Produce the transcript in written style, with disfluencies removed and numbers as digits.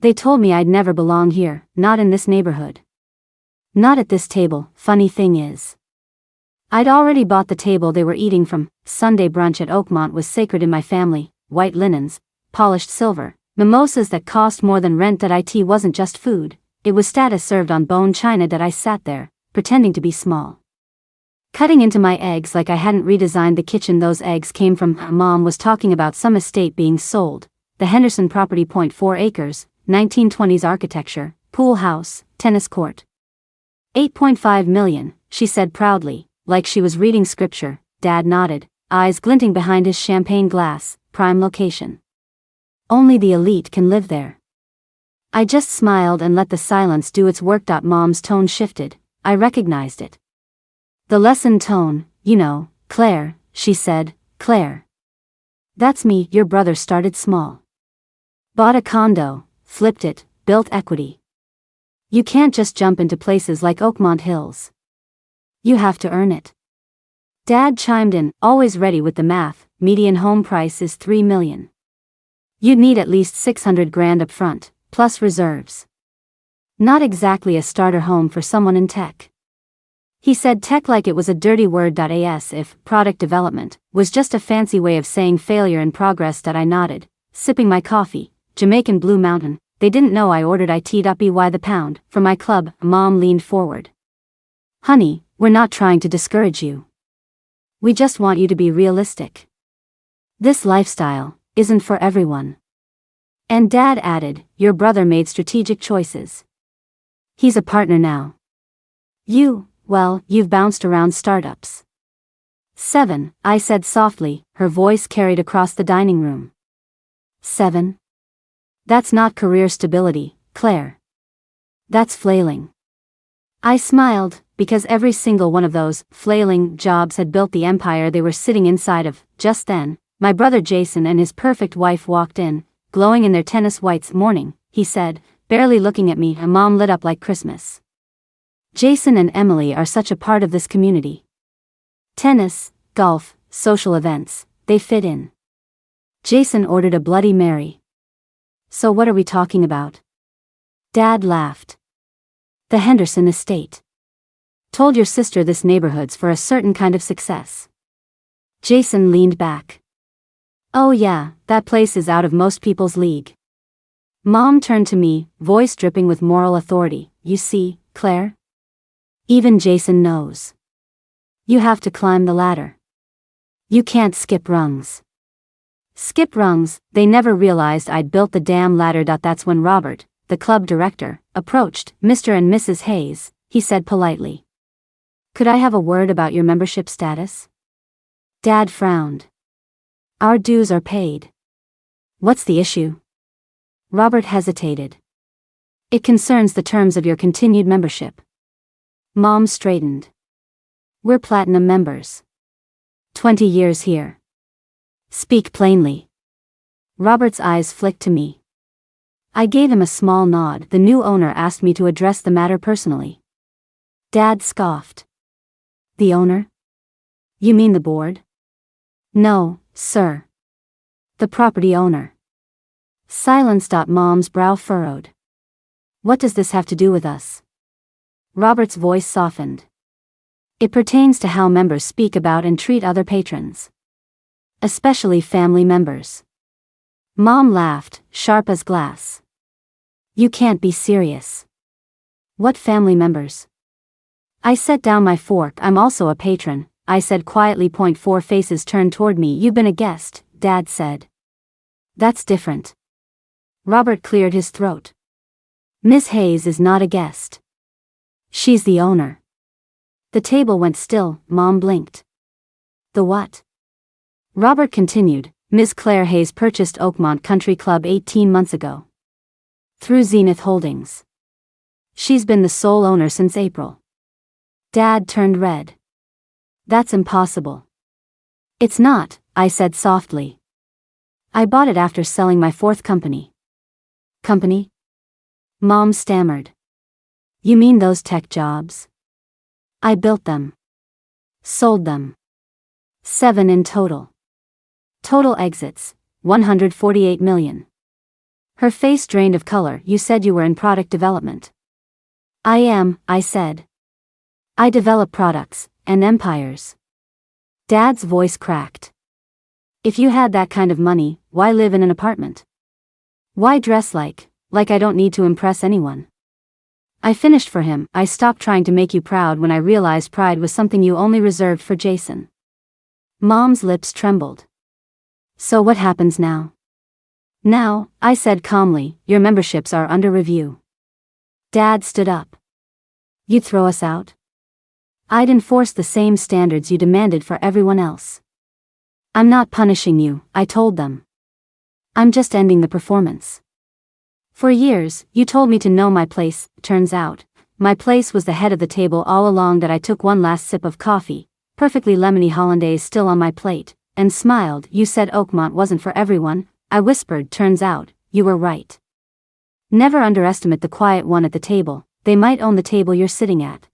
They told me I'd never belong here, not in this neighborhood. Not at this table. Funny thing is, I'd already bought the table they were eating from. Sunday brunch at Oakmont was sacred in my family. White linens, polished silver, mimosas that cost more than rent. That it wasn't just food, it was status served on bone china. That I sat there, pretending to be small, cutting into my eggs like I hadn't redesigned the kitchen those eggs came from. Mom was talking about some estate being sold, the Henderson property. 0.4 acres, 1920s architecture, pool house, tennis court. 8.5 million, she said proudly, like she was reading scripture. Dad nodded, eyes glinting behind his champagne glass. Prime location. Only the elite can live there. I just smiled and let the silence do its work. Mom's tone shifted. I recognized it. The lesson tone. You know, Claire, she said. Claire. That's me. Your brother started small. Bought a condo, flipped it, built equity. You can't just jump into places like Oakmont Hills. You have to earn it. Dad chimed in, always ready with the math. Median home price is $3 million. You'd need at least $600,000 up front, plus reserves. Not exactly a starter home for someone in tech. He said tech like it was a dirty word. As if product development was just a fancy way of saying failure in progress. I nodded, sipping my coffee, Jamaican Blue Mountain. They didn't know I ordered by the pound from my club. Mom leaned forward. Honey, we're not trying to discourage you. We just want you to be realistic. This lifestyle isn't for everyone. And Dad added, your brother made strategic choices. He's a partner now. You've bounced around startups. 7, I said softly, her voice carried across the dining room. 7? That's not career stability, Claire. That's flailing. I smiled, because every single one of those flailing jobs had built the empire they were sitting inside of. Just then, my brother Jason and his perfect wife walked in, glowing in their tennis whites. Morning, he said, barely looking at me. Mom lit up like Christmas. Jason and Emily are such a part of this community. Tennis, golf, social events, they fit in. Jason ordered a Bloody Mary. So what are we talking about? Dad laughed. The Henderson estate. Told your sister this neighborhood's for a certain kind of success. Jason leaned back. Oh yeah, that place is out of most people's league. Mom turned to me, voice dripping with moral authority. You see, Claire? Even Jason knows. You have to climb the ladder. You can't skip rungs. Skip rungs? They never realized I'd built the damn ladder. That's when Robert, the club director, approached. Mr. and Mrs. Hayes, he said politely. Could I have a word about your membership status? Dad frowned. Our dues are paid. What's the issue? Robert hesitated. It concerns the terms of your continued membership. Mom straightened. We're platinum members. 20 years here. Speak plainly. Robert's eyes flicked to me. I gave him a small nod. The new owner asked me to address the matter personally. Dad scoffed. The owner? You mean the board? No, sir. The property owner. Silence. Mom's brow furrowed. What does this have to do with us? Robert's voice softened. It pertains to how members speak about and treat other patrons. Especially family members. Mom laughed, sharp as glass. You can't be serious. What family members? I set down my fork. I'm also a patron, I said quietly. 4 faces turned toward me. You've been a guest, Dad said. That's different. Robert cleared his throat. Miss Hayes is not a guest. She's the owner. The table went still. Mom blinked. The what? Robert continued. Ms. Claire Hayes purchased Oakmont Country Club 18 months ago. Through Zenith Holdings. She's been the sole owner since April. Dad turned red. That's impossible. It's not, I said softly. I bought it after selling my 4th company. Company? Mom stammered. You mean those tech jobs? I built them. Sold them. 7 in total. Total exits, $148 million. Her face drained of color. You said you were in product development. I am, I said. I develop products, and empires. Dad's voice cracked. If you had that kind of money, why live in an apartment? Why dress like I don't need to impress anyone? I finished for him. I stopped trying to make you proud when I realized pride was something you only reserved for Jason. Mom's lips trembled. So what happens now? Now, I said calmly, your memberships are under review. Dad stood up. You'd throw us out? I'd enforce the same standards you demanded for everyone else. I'm not punishing you, I told them. I'm just ending the performance. For years, you told me to know my place. Turns out, my place was the head of the table all along. That I took one last sip of coffee, perfectly lemony hollandaise still on my plate, and smiled. You said Oakmont wasn't for everyone, I whispered. Turns out, you were right. Never underestimate the quiet one at the table, they might own the table you're sitting at.